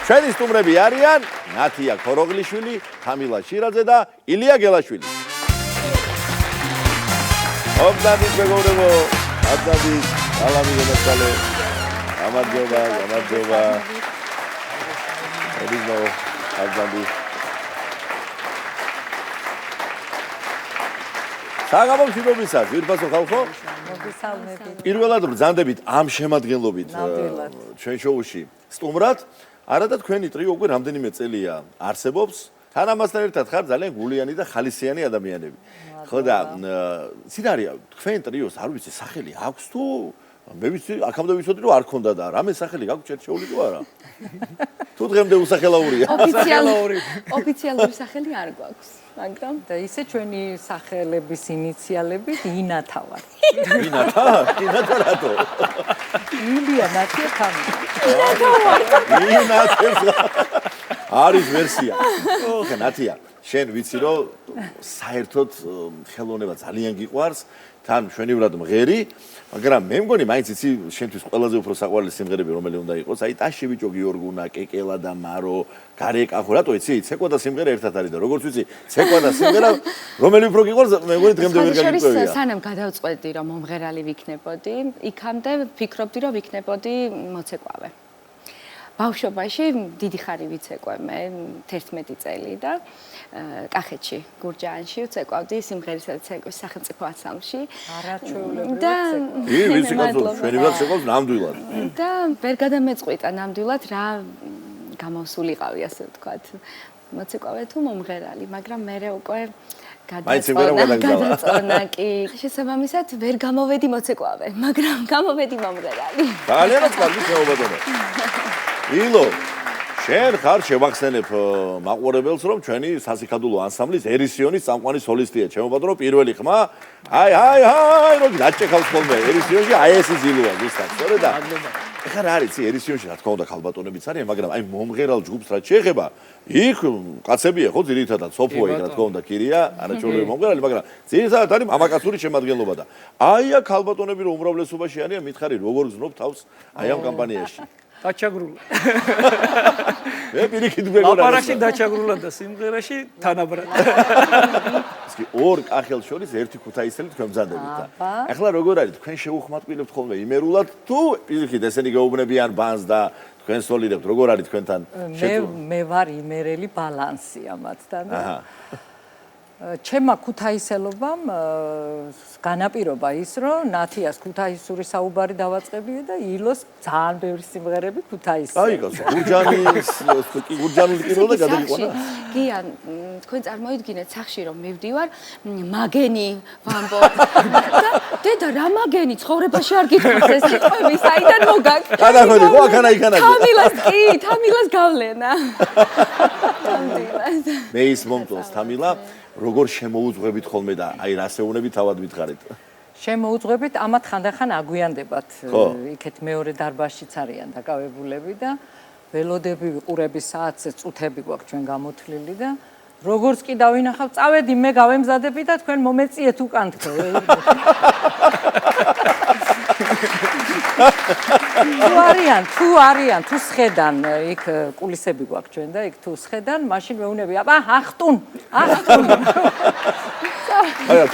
ჩვენი სტუმრები არიან ნათია ქოროღლიშვილი, თამილა შირაძე და ილია გელაშვილი. ომდადის მეგობრებო, აბდადის, ალამი გენაცვალე. გამარჯობა. ელინო, აბდადის. საღამომშვიდობისა, ძვირფასო ხალხო. მოგესალმებით. პირველად ბრძანდებით ამ შემადგენლობით ჩვენ შოუში სტუმრად. არა და თქვენი ტრიო უკვე რამდენიმე წელია არსებობს. თან ამასთან ერთად ხარ ძალიან გულიანი და ხალისიანი ადამიანები. ხო და სინარია თქვენ ტრიოს არ ვიცი სახელი აქვს თუ მე ვიცი აქამდე ვიცოდი რომ არ ქონდა და რამე სახელი გაქვს შერჩეული თუ არა? თუ დღემდე უსახელაურია. ოფიციალური სახელი არ გვაქვს, მაგრამ და ისე ჩვენი სახელების ინიციალებით ინათა ვარ. ინათა რატო? ილია ნათია თამი. ინათა არის ვერსია. ხო ნათია, შენ ვიცი რომ საერთოდ ხელოვნება ძალიან გიყვარს, თან მშვენივრად მღერი, მაგრამ მე მგონი მაინც იცი შენთვის ყველაზე უფრო საყვარელი სიმღერები რომელი უნდა იყოს, აი ტაშევიჭო გიორგუნა, კეკელა და მარო, გარეკა ხო რატო იცი? ცეკვა და სიმღერა ერთად არის და როგორც ვიცი, ცეკვა და სიმღერა რომელი უფრო გიყვარს, მე მგონი დღემდე ვერ გაგიკვირია. სანამ გადავწყვეტი რომ მომღერალი ვიქნებოდი, იქამდე ფიქრობდი რომ ვიქნებოდი მოცეკვავე. ბავშვობაში დიდი ხანი ვიცეკვე მე 11 წელი და კახეთში გურჯაანში ვცეკვავდი სიმღერისა და ცეკვის სახელმწიფო ანსამბლში. არაჩვეულებრივი და ვიცი კაცო, შვენივრად ცეკვავს ნამდვილად. და ვერ გადამეწყვიტა ნამდვილად რა გამოსულიყავი ასე ვთქვათ. მოცეკვავე თუ მომღერალი, მაგრამ მე უკვე გადაწყვეტა კი შესაბამისად ვერ გამოვედი მოცეკვავე, მაგრამ გამოვედი მომღერალი. ძალიან კარგი შეუბადონა. ილო, შენ ხარ შევახსენებ მაყურებელს რომ ჩვენი სასიკადულო ანსამბლის ერისიონის წამყვანი სოლისტია. შემოვადრო პირველი ხმა. აი, რომ დაჭექავს ხოლმე ერისიონში, აი ეს ილოა ზუსტად. სწორედ და ეხლა რა არის ერისიონში რა თქმა უნდა ქალბატონებიც არიან, მაგრამ აი მომღერალ ჯგუფს რაც შეეხება, იქ კაცებია ხო ძირითადად სოფოა იქ რა თქმა უნდა კირია, არაჩვეულებრივი მომღერალი, მაგრამ ძირითადად არის მამაკაცური შემადგენლობა და აი აქ ქალბატონები რომ უმრავლესობაში არიან, მითხარი როგორ გზნობ თავს აი ამ კამპანიაში. დაჩაგრულა. მე პირიქით მეგონა. ლაპარაკში დაჩაგრულა და სიმღერაში თანაბრად. ისე ორ კახელს შორის ერთი ქუთაისელი თქვენ ბრძანდებით და. ახლა როგორ არის თქვენ შეუხმატყილებთ ხოლმე იმერულად თუ პირიქით ესენი გაუბნებიან ბანს და თქვენ სოლირებთ როგორ არის თქვენთან მე ვარ იმერელი ბალანსი ამათთან და ჩემმა ქუთაისელობამ განაპირობა ის რომ ნათიას ქუთაისური საუბარი დავაწყებია და ილოს ძალიან ბევრი სიმღერები ქუთაისელი. აი გასა გურჯანული კინო და გადაგიყვანა. გიან თქვენ წარმოიდგინეთ სახში რომ მივდივარ მაგენი ვამბობ და დედა რა მაგენი ცხოვრებაში არ გითხრას ეს სიტყვები საიდან მოგაკ? გადახვედი ხო აქანა იქანა. თამილას გავლენა. მე ის მომწონს თამილა როგორ შემოუძღვებით ხოლმე და აი რასეუნები თავად მითხარით. შემოუძღვებით ამათ ხანდახან აგვიანდებათ. იქეთ მეორე დარბაზშიც არიან დაკავებულები და ველოდები ვიყურების საათზე წუთები გვაქვს ჩვენ გამოთვლილი და როგორც კი დავინახავ, წავედი მე გავემზადები და თქვენ მომეწიეთ უკან თქვენ. თუ არიან, თუ სხედან, იქ კულისები გვაქვს ჩვენ და იქ თუ სხედან, მაშინ მეუნები, აბა, ახტუნ. აი,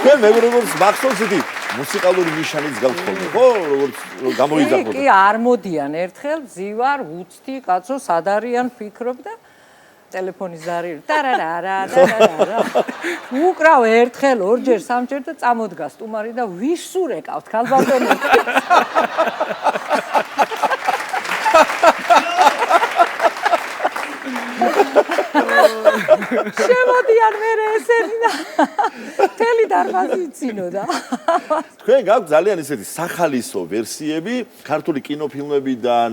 თქვენ მეგობრებოს მახსოვს იგი მუსიკალური ნიშანიც გაქვთ ხოლმე, ხო? როგორც გამოიძახოთ. კი, არ მოდიან ერთხელ, ზივარ, უცდი, კაცო, სად არიან, ფიქრობ და ტელეფონის ზარი ტარარარა უკრავ ერთხელ ორჯერ სამჯერ და წამოდგა სტუმარი და ვისურეკავთ ქალბატონებს შემოდიან მე ესენი და თელი დარბაზი იცინოდა. თქვენ გაქვთ ძალიან ისეთი სახალისო ვერსიები ქართული კინოფილმებიდან,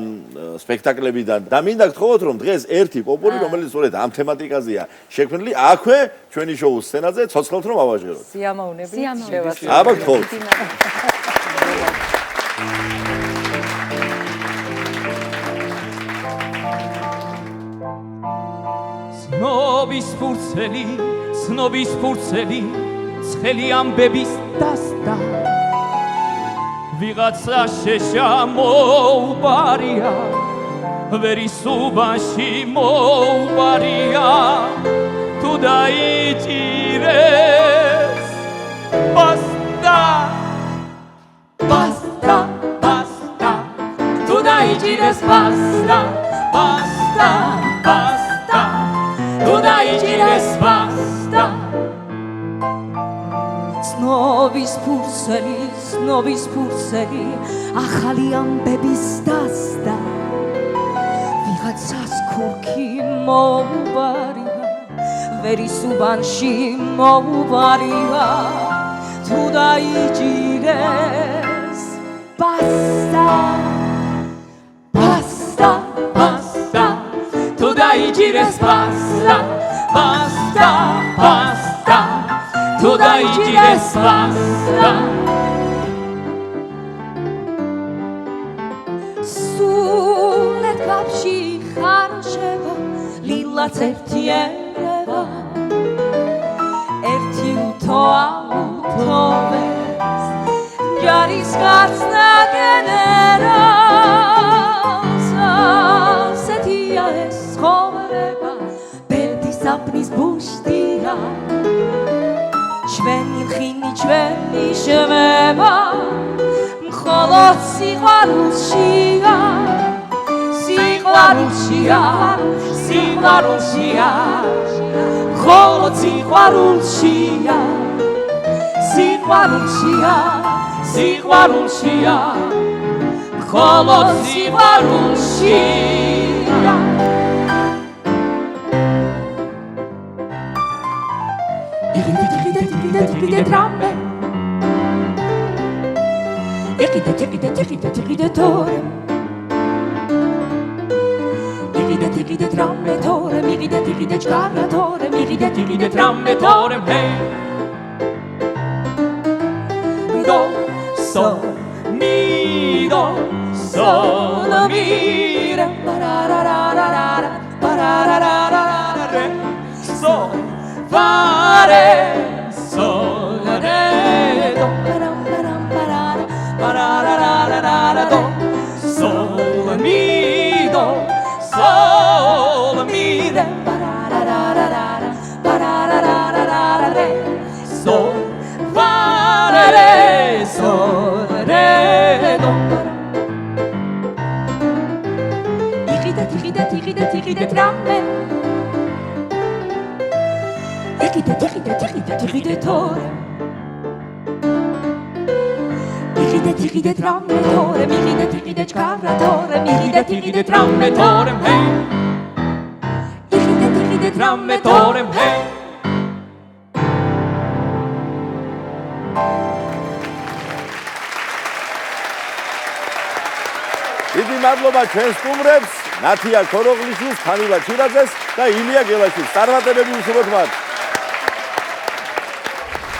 სპექტაკლებიდან და მინდა გთხოვოთ რომ დღეს ერთი პოპული რომელიც სწორედ ამ თემატიკაზეა შექმნილი, აქვე ჩვენი შოუს სცენაზე ცოცხლად რომ ავაჟღეროთ. სიამოვნებით შევასრულოთ. აბა გთხოვთ. სნობის ფურცელი ცხელი ამბების დასდა ვიღაცა შეშა მოუბარია ვერისუბანში მოუვარია თუ დაიჭირეს ბასტა ბასტა ბასტა თუ დაიჭირეს ბასტა ბასტა ბასტა თუ დაიჭირეს ბასტა ცნობის ფურცელი ახალი ამბების დასდა ვიღაცას ქურქი მოუვარია ვერისუბანში მოუვარია თუ დაიჭირეს ბასტა ბასტა ბასტა თუ დაიჭირეს ბასტა ბასტა ბასტა თუ დაიჭირეს ბასტა სულეთ კაფში ხარშება ლილაც ერთიერება ერთი უთოავთოვეს ჯარის გაცნა გენერალს ასეთია ეს ცხოვრება ბედის აფნის ბუშტია ჩვენი ხინი ჩვენი შვება მხოლოდ სიყვარულშია სიყვარულშია სიყვარულშია მხოლოდ სიყვარულშია სიყვარულშია სიყვარულშია მხოლოდ სიყვარულშია იყიდე დრამე იყიდე თორე იყიდე დრამე თორე იყიდე ჭკარა თორე იყიდე დრამე თორე ჰეი დო სო მი დო სოლ მი რე პარარარარარა პარარარარარა რე სო ვა რე სოლ რე დო pararararara do sol mi do sol mi re pararararara pararararara re sol fa re sol re do იყიდე დრამე იყიდე თორე იყიდე დრამე თორე იყიდე ჭკარა თორე იყიდე დრამე თორე ჰეი იყიდე დრამე თორე ჰეი დიდი მადლობა ჩვენს სტუმრებს ნათია ქოროღლიშვილს, ხანილა ჩირაძეს და ილია გელაშვილს. წარმატებები უსურვოთ მათ.